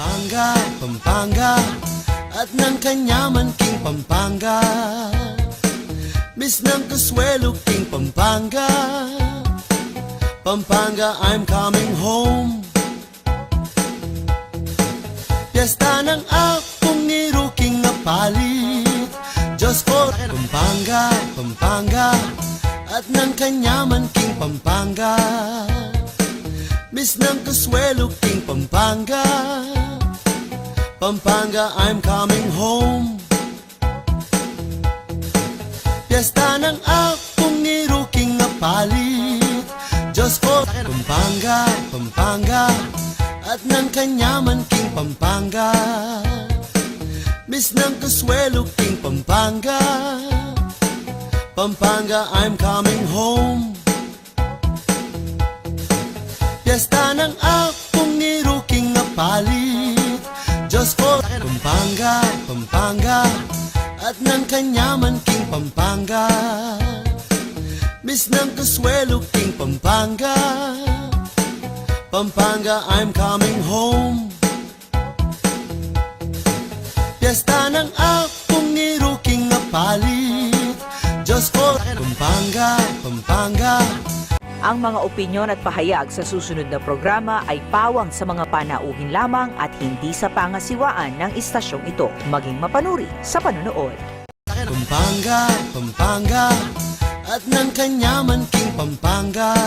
Pampanga, Pampanga, at ng kanyaman king Pampanga. Miss ng Kasuelo king Pampanga. Pampanga, I'm coming home. Piyesta ng akong niruking na palit. Diyos ko, Pampanga, Pampanga, at ng kanyaman king Pampanga. Miss ng Kasuelo king Pampanga. Pampanga, I'm coming home. Piyesta ng akong niruking na palit. Diyos ko, Pampanga, Pampanga, at ng kanyaman king Pampanga. Miss ng Kasuelo king Pampanga. Pampanga, I'm coming home. Piyesta ng akong niruking na palit. Diyos ko, Pampanga, Pampanga, at ng kanyaman king Pampanga. Miss ng Kasuelo king Pampanga. Pampanga, I'm coming home. Piyesta ng akong niruking na palit. Diyos ko, Pampanga, Pampanga. Ang mga opinyon at pahayag sa susunod na programa ay pawang sa mga panauhin lamang at hindi sa pangasiwaan ng istasyong ito. Maging mapanuri sa panonood. Pampanga, Pampanga, at ng kanyaman king Pampanga.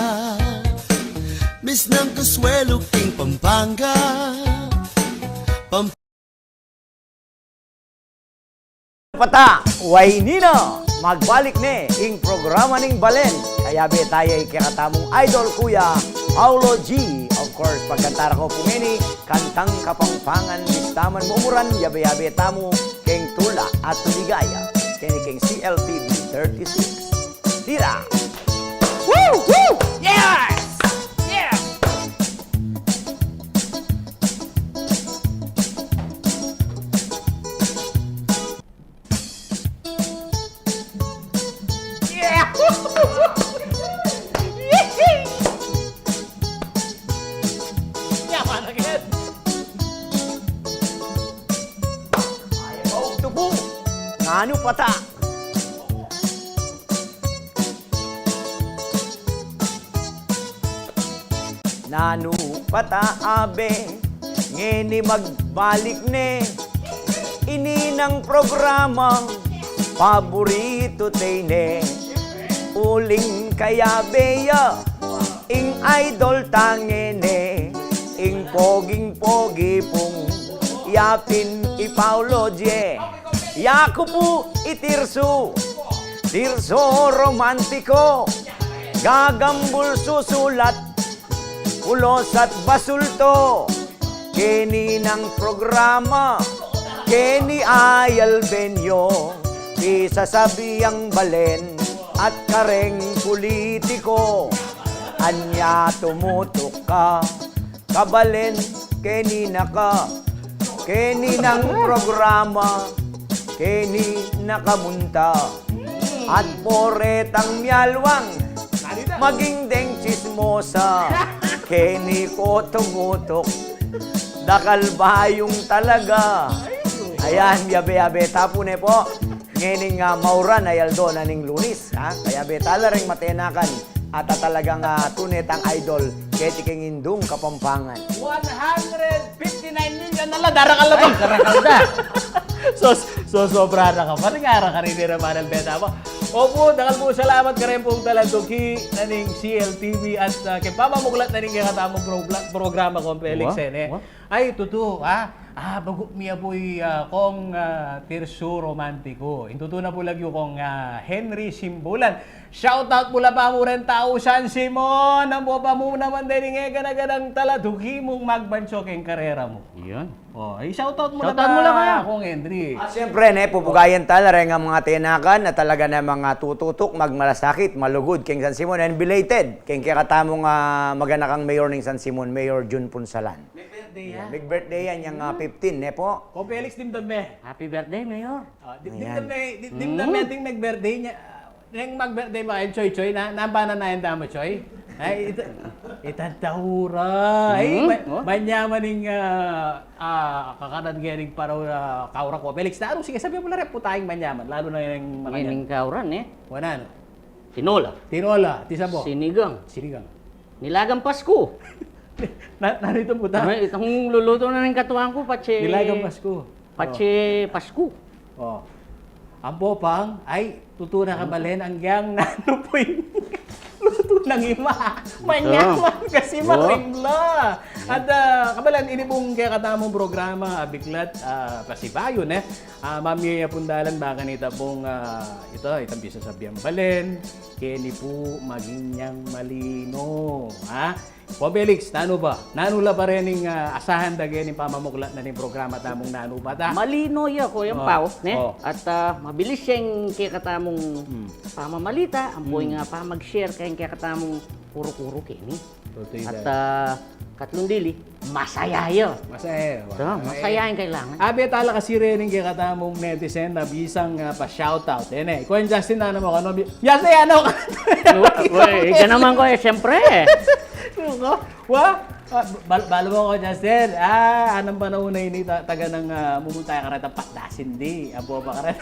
Miss ng Kasuelo king Pampanga. Pata, Waynina, magbalik ni ing programa ning Balen. Kaya be tayo kakatamong idol kuya Paulo G. Of course, pagkantara ko pumini, kantang kapangpangan, listaman mumuran, yabe-yabe tamo, keng tula at tuligaya. Kini keng CLTV 36. Tira! Woo! Woo! Yes! Yeah! Yeah! Yaman agad! Ayaw tubo! Ngano pata? Nanu pata abe, ngeni magbalik ne. Ini ng programa, paborito tene. Uling kaya beya, ing idol tangene. Ing poging-pogi pong yapin ipaulo je. Yakupu itirso, tirso romantiko. Gagambul susulat, ulos at basulto. Keni ng programa, keni ayal benyo. Isasabi ang Balen at kareng politiko. Anya tumutok ka, kabalen, keni naka. Keni ng programa, keni nakamunta. At poretang miyalwang, maging deng chismosa. Keni ko tumutok, dakal bayong talaga. Ayan, yabe-yabe tapune po. Ngening mauran ay aldo na ning Lunis. Ha? Kaya betala ring matenakan. At talagang tunet ang idol. Kaya tiking indung Kapampangan. 159 million na lang, darakal na ba? Darakal na. So sobra na ka. Patingara ka rin na Manal Beta mo. Opo, dakal po salamat ka rin pong talantuki na ning CLTV at kay pamamuklat na ning katamong programa kong Felix Sene. Ay, totoo, bago miya po'y kong tirso romantiko. Intuto na po lagi kong Henry Simbulan. Shoutout po la pa mo rin tao San Simon. Ang po pa mo naman din nga ganaganang taladuki mong magbansyo keng karera mo. Iyon. Oh, ay shoutout mo na Shoutout mo lang kaya. akong Henry. At siyempre, pupugayan tala rin ang mga tinakan na talaga na mga tututok, magmalasakit, malugod, keng San Simon, and belated. Keng kakatamong maganakang mayor ng San Simon, Mayor Jun Punsalan. May birthday yan. Big birthday yan, yung 15, po. Ko Felix dimdame. Happy birthday, Mayor. Dimdame ting nag-birthday niya. Nang mag-birthday ba kayo, Choy Choy, na nabanan na yung damo, Choy? Ay, ito, Itantahura. Oh. Manyamaning kakanan ganing para kaura ko. Felix, na sige, sabi mo na rin po tayong manyaman. Lalo na yung mga yan. Ngayon kauran Wala no? Tinola. Tinola, tisa mo. Sinigang. Sinigang. Nilagang Pasko. Narito po tayo. Ay, itong luluto na ng katuwang ko, Pache. Nilagang Pasko. Pache Pasko. Oh. Ang popang ay tutuna ka balen ang gyang nano po yung luto ng ima. Manyaman kasi maringla. At kabalan, ini pong kaya katamong programa, biglat pasibayon Mami pundalan baka nita pong itang bisa sabihan balen, kini po maginyang malino. Po Felix, nano ba? Nano la pa rin yung asahan dagay ng pamamuklat na ng programa tamong nano ba ta? Malino ya ko yung Oh. pao. Ne? Oh. At mabilis siyang kikatamong pamamalita. Ang buhay nga pa mag-share kayong kikatamong puro-puro kini. Tutoy At dahil. katlong dili, masaya yun. Masaya. So, masaya yung kailangan. Abi tala kasi rin yung katamong netizen na bisang pa-shoutout. Ikaw yung Justin na naman ano. Yes, ano ka? Uy, ka naman ko siyempre. Balo mo ko, Justin. Anong panahon na ini taga ng mumuntay ka rin patdasin di. Abo ba ka rin?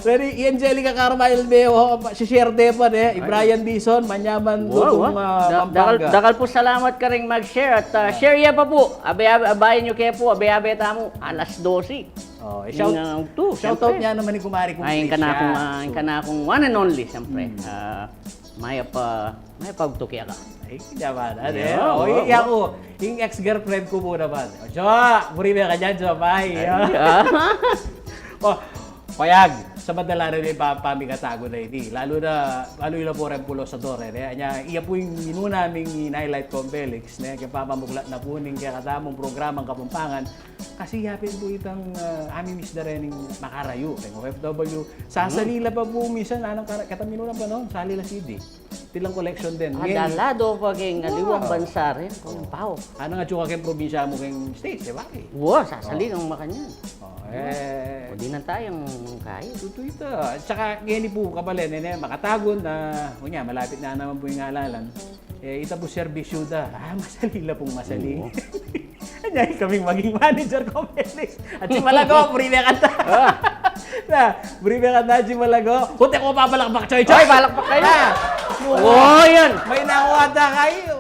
Ready, Angelica Carmel Beo, si Share Depan Brian Dison, manyaman lutong Pampanga. Dakal po salamat ka rin mag-share. At share ya pa po. Abayan nyo kayo po. Abay tamo. Alas 12. Shoutout niya naman ni Kumari kung Ayun ka na akong one and only, siyempre. Maya pagtukya ka. Ay, naman. Yeah, Yung ex-girlfriend ko po naman. Joa, muribe ka dyan, Joa, bye. Payag, sa madala rin yung pamigatago na hindi. Lalo na po rin pulo sa dore. Iya po yung minu naming highlight ko, Felix, kaya pamamuklat na po ning kaya katamong programang Kapampangan. Kasi yapin po itang aming misda rin yung makarayo. Yung OFW. Sasalila pa po minsan, katamino na pa noon, salila CD. Tilang collection din. Adalado pag yung aliwang bansa rin. Kung pao. Ano nga tsuka kayong probinsya mo kayong state, di ba? Wow, sasali ng makanyan. Eh, O di na tayong kaya. tuto ito. At saka, ganyan po kapalan, makatagon na, kunya, malapit na naman po yung alalan. Ita po serbisyo da. Masalila pong masali. Kanya kaming maging manager ko, Felix. At si Malago, bribe ka na. Bribe ka na, si Malago. Kunti ko papalakpak, Choy. Choy, palakpak kayo. Oh, yan. May nakuha na kayo.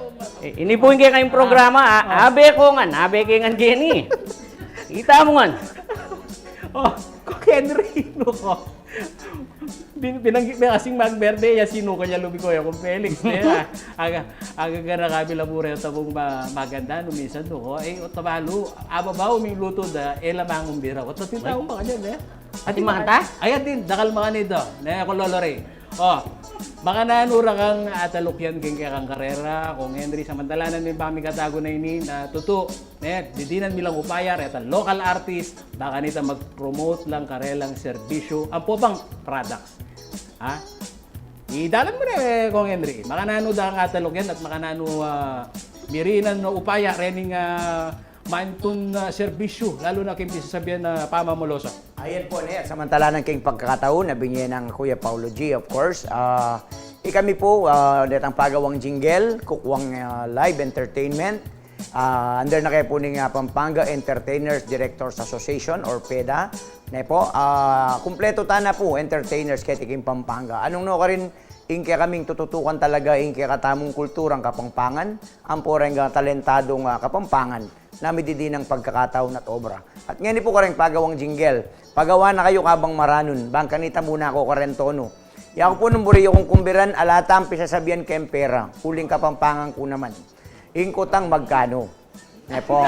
Ini po yung kayong programa. Abe ko nga, abe kayo nga Jenny. Kita mo nga. Kung Henry, no ko. Binanggit na kasing magberde, sino kanya lubi ko yung Felix. Aga ka na kabila mo rin tabong maganda, minsan no ko. Otabalo, ababaw, may luto da, lamang umbira ko. Tatitaw mo kanya, At imanta? Ayan din, dakal mga nito. Ako lolore. Baka nanura kang atalukyan kang karera, kung Henry, samantalanan may pamikatago na ini, na tuto, didinan milang upaya, reta local artist, baka nita mag-promote lang karelang serbisyo, ang popang products. Idalan mo na kung Henry, baka nano da ang atalukyan at baka nano mirinan na upaya, rening maintun serbisyo, lalo na kayong sasabihan na pamamulosa. Ayan po, samantala ng king pagkakataon, nabingin ng Kuya Paulo G, of course. Kami po, datang pagawang jingle, kukuwang live entertainment. Under na kayo po ng Pampanga Entertainers Directors Association or PEDA. Po, kumpleto na po, entertainers kaya tiking Pampanga. Anong no ka rin, ingke kaming tututukan talaga, ingke katamong kulturang Kapampangan, ang po rin talentadong Kapampangan na mididi ng pagkakataon at obra. At ngayon po ka rin pagawang jingle. Pagawa na kayo kabang maranon, bangkanita muna ako karentono. Yako po nung buriyo kong kumbiran, alatam pisasabihan kempera, huling Kapampangan ko naman. Ingkotang magkano. Po.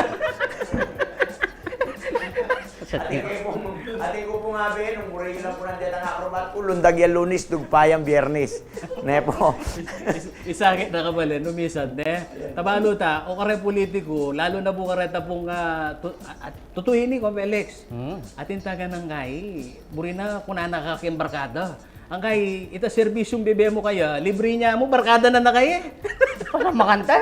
Ating ko po nga be, nung buriyo lang po nandito ang akrobat ko, lundag yan Lunes, dugpayang Biyernes. Po. Isakit na kabalan, numisan, tabalo ta, o kare politiko, lalo na po kareta pong tutuhin ni Felix. Atin taga ng kay, buri na kung nanakaking barkada. Ang kay, ita serbisyong bebe mo kaya, libre niya mo, barkada na kayo. Para makanta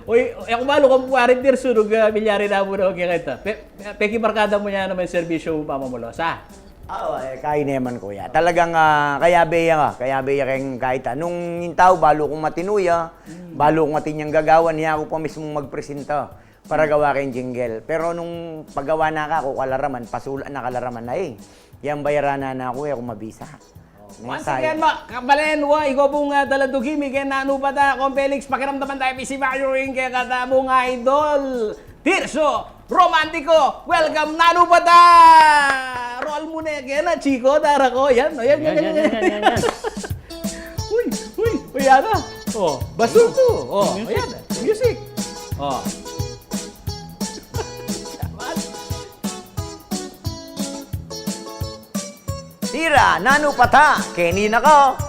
Oy, ako malo kung kuwarin dir sunog milyari na mo na okay kita. Peki barkada mo niya naman serbisyo pamamulosa. Kaya naman kuya. Talagang kaya beya kayong kahit anong hintaw, balo kong matinuya, balo kong matinyang gagawan, niya ako pa mismo magpresenta para gawa kayong jingle. Pero nung paggawa na ako, kalaraman, pasulan na kalaraman na Yang bayaran na ako, kung mabisa. Once again, Balen, ikaw pong taladugi, Miguel Nano pa ta, Compelix, pakiramdaman tayo, PC Mario rin kaya katamong idol, Tirso, Romantiko, welcome Nano pa ta! Roll mo na yan, Chico, dara ko, yan. Yan. Uy, yan na. Oh, basuto. Oh, ayan, music. Oh. Tira, Nano pata, Kenny na ko.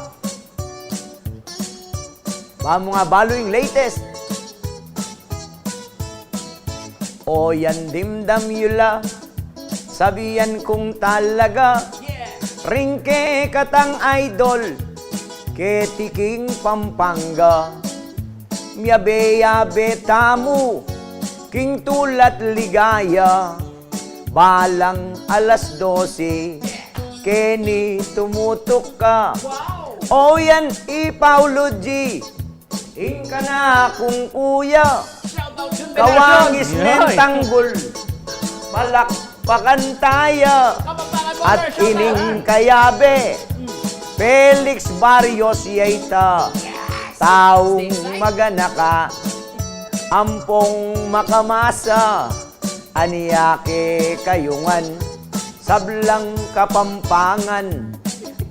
Ba mga balo yung latest. O yan dimdam yula, sabihan kong talaga. Ringke katang idol, ketiking Pampanga. Miyabe-yabe tamu, king tulat ligaya. Balang alas 12, Kenny, tumutok ka. O yan, Paulo G. Ingka na akong kuya. Kawangis men tanggol. Malakpakan tayo. At ining kayabe. Felix Barrios Yeita. Taong maganaka. Ampong makamasa. Aniyake kayungan. Sablang kapampangan,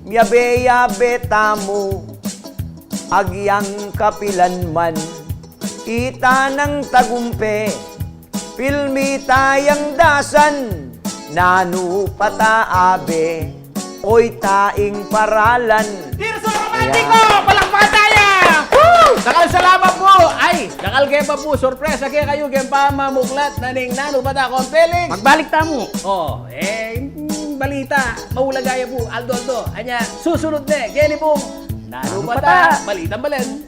miyabe-yabe tamo, agyang kapilan man, ita ng tagumpe, pilmi tayang dasan, Nano pataabe, oy taing paralan. Tirso Romantiko, palakpakan tayo! Dakal salamat po! Ay, dakal kayo pa po, sorpresa kaya kayo kayo pa mamuklat na ning Nano Bata Compelix. Magbalik tamo. Oh, balita, maulagaya po, Aldo. Anya, susunod na, kaya ni pong Nano Bata, Balitang Balen.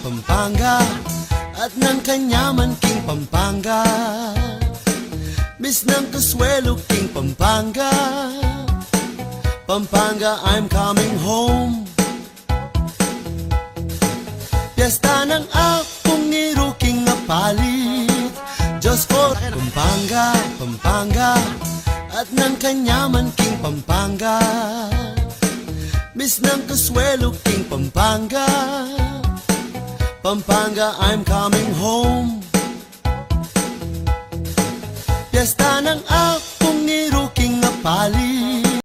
Pampanga, at ng kanyaman king Pampanga. Miss ng Consuelo king Pampanga. Pampanga, I'm coming home. Piyesta ng akong iruking napalit. Diyos ko, Pampanga, at ng kanyaman king Pampanga. Miss ng Consuelo king Pampanga. Pampanga, I'm coming home. Piyesta ng akong iruking napalit.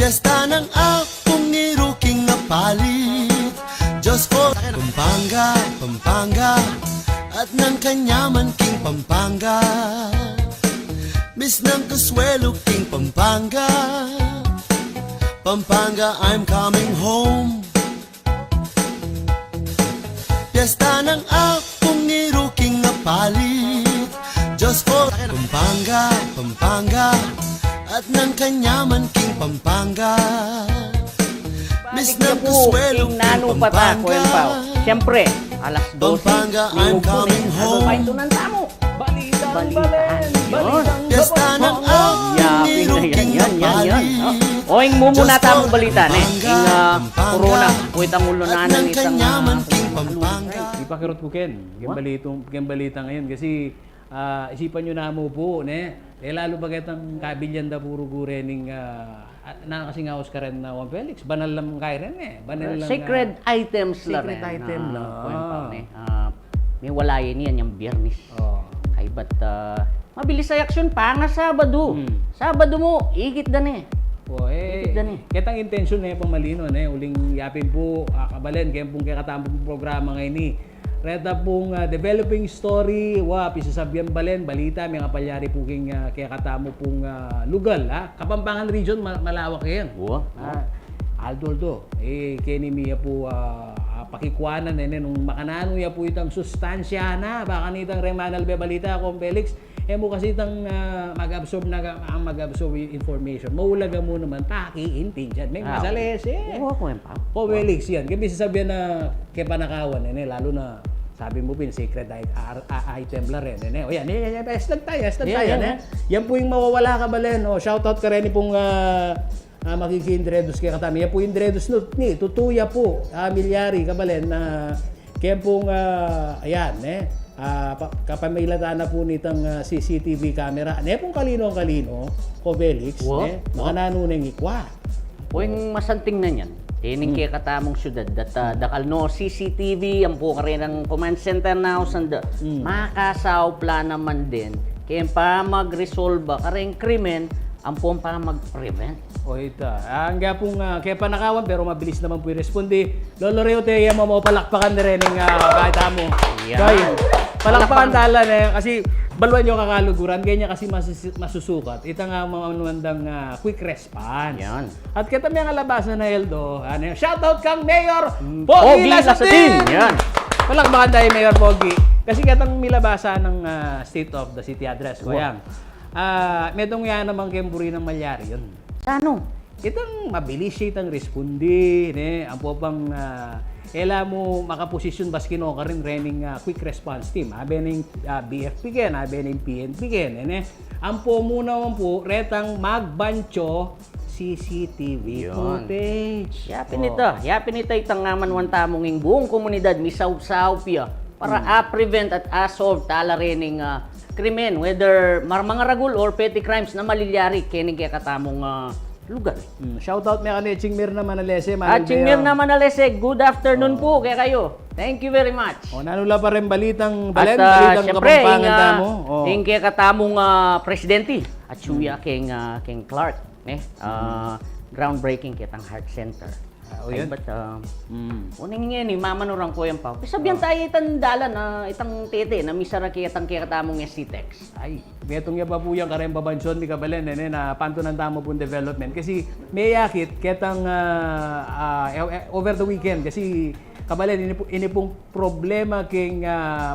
Piyesta ng akong iruking na palit Diyos ko, Pampanga, Pampanga At ng kanyaman king Pampanga Miss ng kaswelo king Pampanga Pampanga, I'm coming home Piyesta ng akong iruking na palit Diyos ko, Pampanga, Pampanga At ng kanyaman king Pampanga Miss ng kaswelo king Nano pa ta, Pampanga Pao. Siyempre, alas 12. Pampanga, I'm coming home. Ano ng tamo? Balitang Balitaan. Balitang Piyesta ng akong Yaping iruking na na yan. palit O, ing mumuna Diyos tamong ko, balita, ne? Pampanga, Ing Pampanga, corona, uitang ulo At na ng itang... kanyaman king Pampanga Di pa kirot ko Ken, yung balita ngayon kasi isipan nyo na mo po, ne? Lalo ba kitang kabilyan da puro gurening na kasi nga ka rin na Juan Felix, banal lang kay rin eh. Banal lang, Sacred items lang. Sacred item lang. May walayan niyan yung biyernes. Oh. Ay, but mabilis ay aksyon pa nga Sabado. Sabado mo, igit dan eh. Oh, Ikit dan eh. Kitang intention na yung malino, ne? Uling yapin po, kabalen, kaya pong kakatambong programa ngayon ni. Reta pong developing story, pisasabihan balen, balita, may kapalyari po king kaya katamo pong lugal, ha? Kapampangan region, malawak yan. Wow. Aldo, Kenny Mia po pakikuanan nung makanano ya po itang sustansya na, baka nitang remanal be balita kung Felix, mo kasi itang mag-absorb information. Maulaga mo naman, takiinting dyan. May masales, Oo, ako yung Pao. O Felix yan. Kaya sasabihan na kaya panakawan, lalo na sabi mo pin, secret item lang rin. O yan, hashtag tayo. Yeah. Yan po yung mawawala ka balen. Shoutout ka rin pong makikindredos kaya katami. Yan po yung dredos ni tutuya po, milyari ka balen na kaya pong, ayan, kapamilatan na po nitang CCTV camera. Pong kalino ko Felix, mga nanuneng ikwa. O yung masanting na yan. Tining kaya katamong syudad that dakal no CCTV ang po rin ang command center na usanda. Makasaw plan naman din kaya pa mag-resolve karing krimen ang po pa mag-prevent. O ita, hangga pong kaya panakawan pero mabilis naman po i-responde. Lolo Reo te mo palakpakan na rin ng kahit mo. Yan. Palakpakan tala na kasi baluan nyo kakaluguran, ganyan kasi masusukat. Ito nga mga manundang quick response. Yan. At kita may alabasan na Eldo, shoutout kang Mayor Pogi Pogi Lasatin! Lasatin! Yan. Palakpakan tayo Mayor Pogi. Kasi katang milabasa ng State of the City Address ko yan. Medong yan naman kemburi ng malyari yun. Ano? Itang mabilis siya itang respondi, ang po pang kailangan mo makaposisyon baskino ka rin running quick response team. Abe ng BFP ken, abe ng PNP ken. Ang po muna man po, retang magbancho CCTV footage. Yapin ito itang naman wan tamong ing buong komunidad misaw-saw piya para prevent at solve tala rin krimen, whether mga ragul or petty crimes na malilyari kining kaya katamong lugar. Shoutout may kanil Chingmir na Manalese. Chingmir na Manalese, good afternoon po kaya kayo. Thank you very much. Nanula pa rin balitang balen, At balitang syempre, Kapampangan damo. ing kaya katamong presidente at suya king Clark. Groundbreaking kitang heart center. Yan. But, uning nga ni mamanurang ko yan pa. Sabihan tayo itang dalan na itang tete na misara kitang katamong SCTEX. Ay, metong ya babuyang karen babansyon ni kabalen na panto ng tamo pong development kasi may yakit ketang over the weekend kasi kabalen ini pong problema king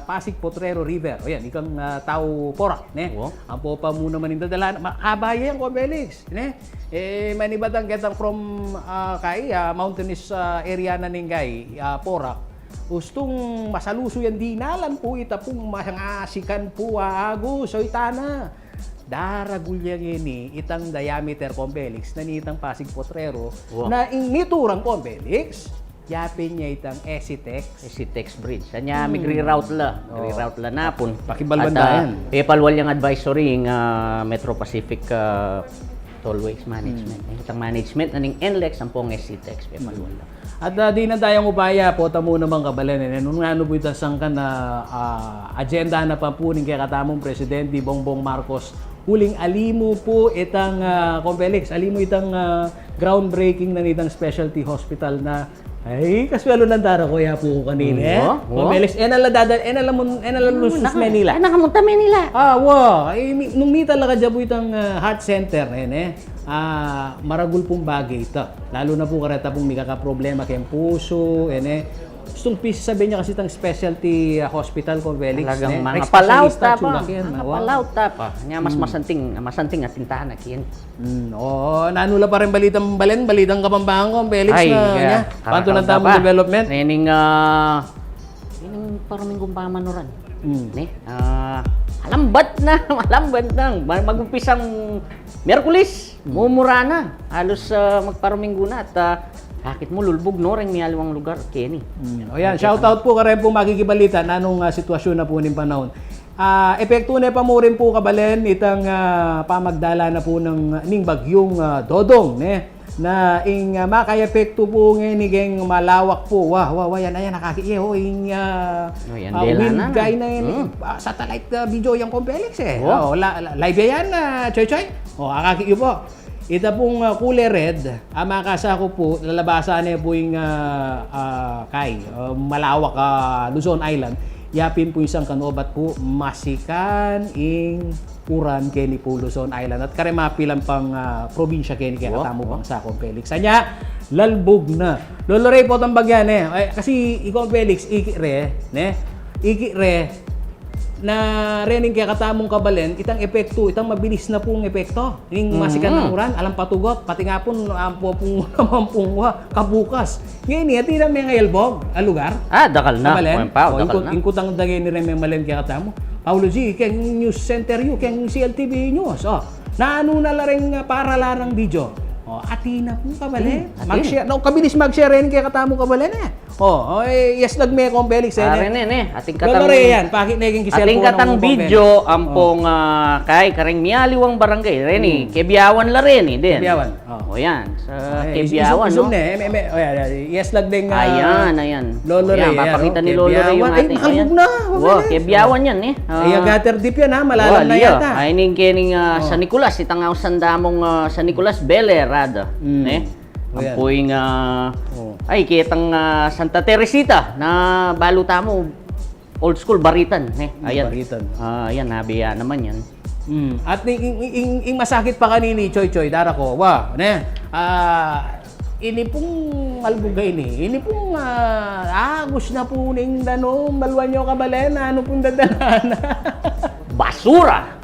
Pasig Potrero River. O yan, ikang tao porak, Ang po pa muna man indadalan, makabaya yan ko Felix, manibatang ketang from mountainous area na ningay porak. Gustong masaluso yan dinalan po ita pong masangasikan po ago so itana. Daragulyang ini itang diameter kong Felix na nitang Pasig Potrero na initurang kong Felix. Yapin niya itang SCTEX Bridge. Kanya migre-route la. Migre-route la na pun. Pakibalbandayan. Pepalwal yung advisory ng Metro Pacific Tollways Management. Itang management na ning NLEX ang pong SCTEX. Pepalwal la. At di na tayong upaya, pota mo naman kabalen. Nung ano po itasang ka na agenda na pa po ng kaya katamong Presidente Bongbong Marcos huling alimo po itang Compelix, alimo itang groundbreaking na nitang specialty hospital na ay kaswelo ng dara ko ya po kanina. Compelix, Lusus Manila. Ay, nakamunta Manila. Nung mi talaga dyan po itang heart center, maragul pong bagay ito. Lalo na po kareta pong may kakaproblema kayong puso, gustong sabihin niya kasi itang specialty hospital ko, Felix. Talagang mga palauta pa. Mga palauta pa. Nga mas masanting at tintahan na kiyan. Nanula pa rin balitang Kapampangan ko, Felix na. Panto ng tamang development. Nening parang gumpamanuran. Malambat na. Mag-umpisang Miyerkules, mumura na. Halos magparuminggo na at bakit mo lulbog no ring miyalwang lugar, Kenny? Shout out po ka rin po makikibalita na anong sitwasyon na po ng panahon. Epekto na pa mo rin po kabalen itang pamagdala na po ng bagyong Dodong, na makay epekto po ngayon igeng malawak po. Yan nakakiiho wind guy na yan. Satellite video yung Compelix live yan Choy. Akakiiho po. Ito pong kulay red, makasa ko po, lalabasan niya po yung malawak Luzon Island. Yapin po isang kanobat po, masikan ing uran keni po Luzon Island. At karemapilan pang probinsya keni kaya katamo pang sa Compelix. Anya, lalbog na. Loloray po itang bagyan kasi Compelix, ikire, na rening kaya katamong kabalen, itang epekto, itang mabilis na pong epekto. Yung masikan ng uran, alam patugot, pati nga po ampo pong naman pong kabukas. Ngayon, iti na may ngayalbog, lugar. Dakal na. Inkutang dagay ni Remy Malen kaya katamo. Paulo G, keng News Center U, keng CLTV News. Naano na lareng para larang video. Atina po kabalen. Mag-share. Kabilis mag-share rin kaya katamo kabalen yes nagme Compelix ating katang video ampong kay kareng mialiwang barangay reni Kebiawan la reni din. Kebiawan. Yan sa Kebiawan no. Yes nagdeng ayan. Lolo Ray. Papakita ni Lolo Ray yung ating ayan. Kebiawan yan gutter deep yan malalam na yata. Ay ning kening sa Nicolas itangaw sandamong sa Nicolas Belerada Ampuing ay kitang Santa Teresita na baluta mo old school Baritan ayan. Baritan. Ayan nabiya naman yan. At ing masakit pa kanini Choy dara ko. Ini pong albugay ini pong agos na po ning balwan nyo kabalen ano pong dadalana. Basura,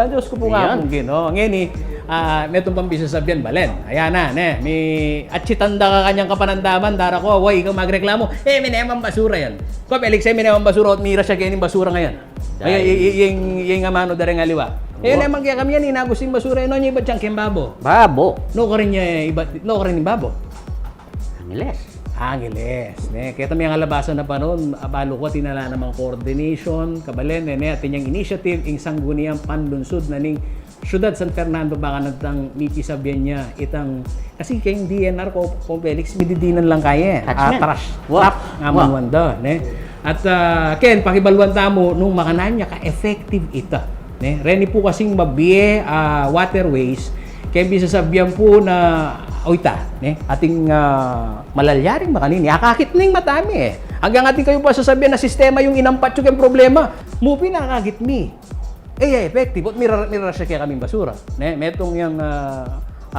Diyos ko po nga pong gino. Ngayon metong pambisa sabihan balen. Ayan na, may atchitanda ka kanyang kapanandaman, dara ko, ikaw magreklamo. Minemang basura yan. Compelix, minemang basura at mira siya kainin basura ngayon. Yung amano dari nga liwa. Naman kaya kami yan, inagusing basura, no niya iba siyang kembabo. Babo. No ka rin yung babo. Angeles. Kaya kami ang alabasan na pa noon, abalo ko, tinala namang coordination, kabalen, atin yung initiative, ing sangguniang panlunsod na ning Siyudad San Fernando baka nagtang miti sabihan niya itang kasi kayong DNR ko Compelix mididinan lang kaya trash trap nga wanda at ken pakibalwan tamo nung makanan niya ka effective ita reni po kasing mabiye waterways kaya bisa sabihan po na oita ating malalyaring makanini akakit ning matami hanggang ating kayo pa sasabihan na sistema yung inampat yung problema mupi nakakit mi effective. At mira siya kaya kaming basura. Metong yung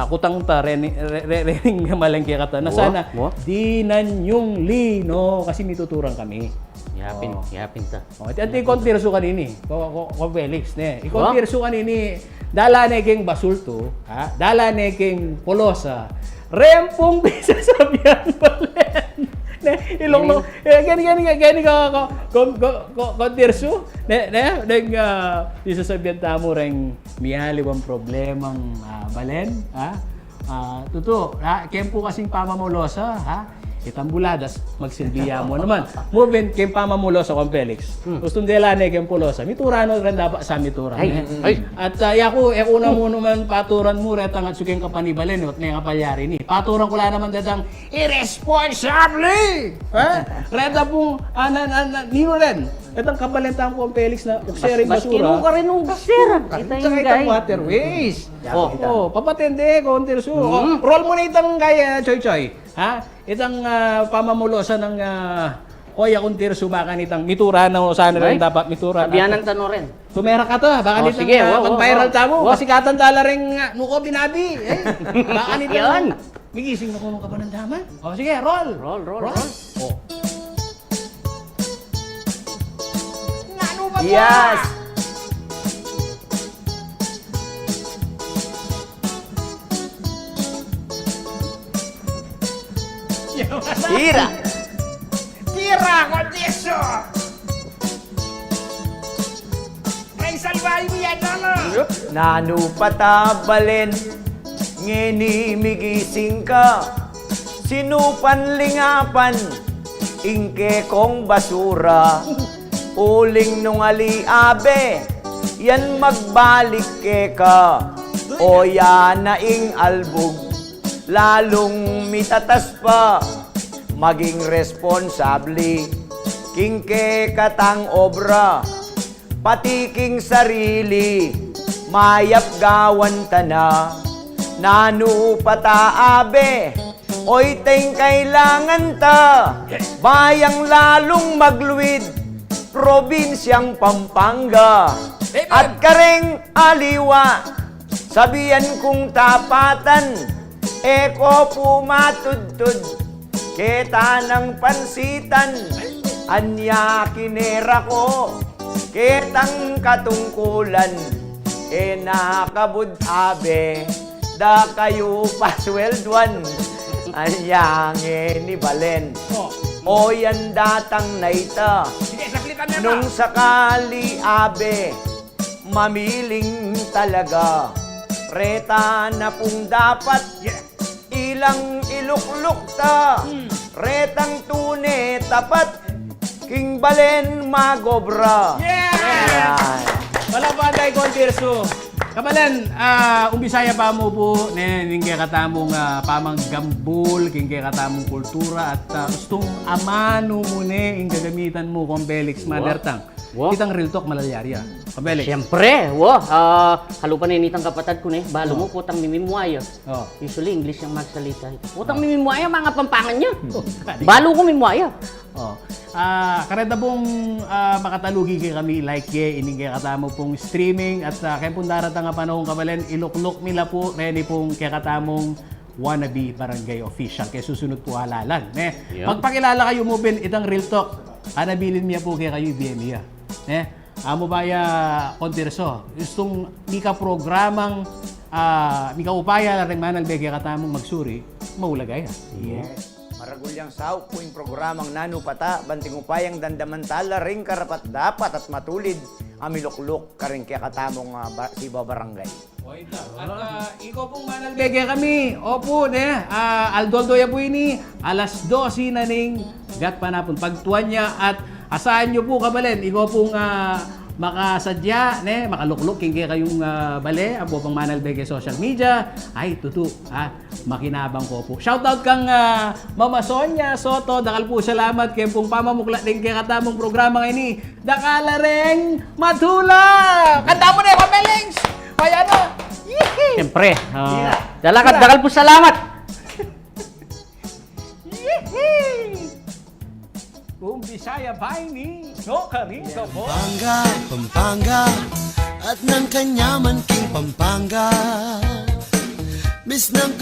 kutang ta, rening malengke kata na sana di nanyong lino kasi mituturang kami. Yapin ta. At i-contirso kanini. Compelix. I-contirso kanini. Dala na keng basulto. Dala na keng polosa. Rempong bisa sabihan balen. Ilong no gani ka kontirso isasabihan tamo reng miyaliwang problemang balen tuto kempo kasing pamamulosa itambuladas magsilbiya mo naman movement kem pamamulosa Compelix gustong delane kem pulosa miturano ren dapat sa mituran at yaku na mo naman paturan mo retang at sukeng kapanibalen at nga palyari ni paturan ko la naman dadang irresponsable reta pong nino ren Itang kabalentang po ang Felix na uksering Maski basura. ka rin ng basura. Ito Tsaka yung itang guy. waterways. Oh. Oh, papatindi, kontirso. Oh, roll mo na itang kaya, Choy Choy. Ha? Itang pamamulosan ng Kuya Kontirso, baka nitang mitura na sana rin Ay, dapat mitura. Sabihan ng tanong rin. Tumera ka to, baka Oh, nitang sige, mag-viral tamo. wow. Kasi katandala rin nuko binabi. Eh, baka nitang... Yan. Migising na ko ka ba ng dama? O sige, roll. Roll. Oh. Ano ba Yes! Tira! Tira, Kontirso! Ay, salbahin mo yan, Lolo! Nanu patabalen, ngeni migising ka, sinupan lingapan, ingke kong basura, uling nung aliabe, yan magbalik ke ka, o yan na ing albog, lalong mitatas pa, maging responsable, kingke katang obra, pati king sarili, mayap gawan tana, nanu pataabe, oy teng kailangan ta, bayang lalong magluwid, probinsyang Pampanga, at kareng aliwa, sabihan kong tapatan, eko pumatudtud, kita ng pansitan, anya kinera ko, kitang katungkulan, nakabud abe, da kayo paswelduan, anyang ni Balen. O yan datang naita, Sige, saplitan na ba? nung sakali abe, mamiling talaga, reta na pong dapat, ilang ilukluk ta, retang tune tapat, king Balen magobra. Yeah! Wala pa tayo, Kontirso. Kabalan, umbisaya pa mo po, kaya katamong pamang gambul, kaya katamong kultura, at gustong amano mo yung gagamitan mo kung Belix Madertang. Wow. Kitang real talk malalyarya. Kabelix. Siyempre, halupan na initang kapatid ko balo mo, putang mimimwayo. Oh. Usually, English yung magsalita. Putang mimimwayo, mga pampangan niya. Balo ko mimwayo. Oh. Kareda pong makatalugi kay kami like ining kay katamo pong streaming at kaya pong daratang nga panahon kabalen iluklok nila po ready pong kaya katamong wannabe barangay official kaya susunod po halalan. Yeah. Magpakilala kayo mo ben itang real talk. Anabilin niya po kaya kayo BMIA. Amo baya Kontirso. Gustong mika programang mika upaya la ring manal bege katamong magsuri maulagay. Yes. Maragulyang sao po yung programang Nanu Pata, banting upayang dandamantala ring karapat dapat at matulid amilukluk karing kaya katamong Siba Barangay. At ikaw pong manal bege kami. Opo, Aldoldo ya po ini alas 12 na ning gat panapon pagtuan niya at asahan niyo po kabalen. Ikaw pong makasadya, makalukluk king kayong bale, abo pang manal bege social media, ay tutu, makinabang ko po. Shoutout kang Mama Sonia Soto, dakal po salamat kay pong pamamukla din kay katamong programa ini. Dakala ring matula! Kanta mo na yung Kabelings! Kaya na! Yee! Siyempre, dakal po salamat. Yee! Kung Bisaya by ni, no kami ka po. Pampanga, at ng kanyaman king Pampanga. Miss ng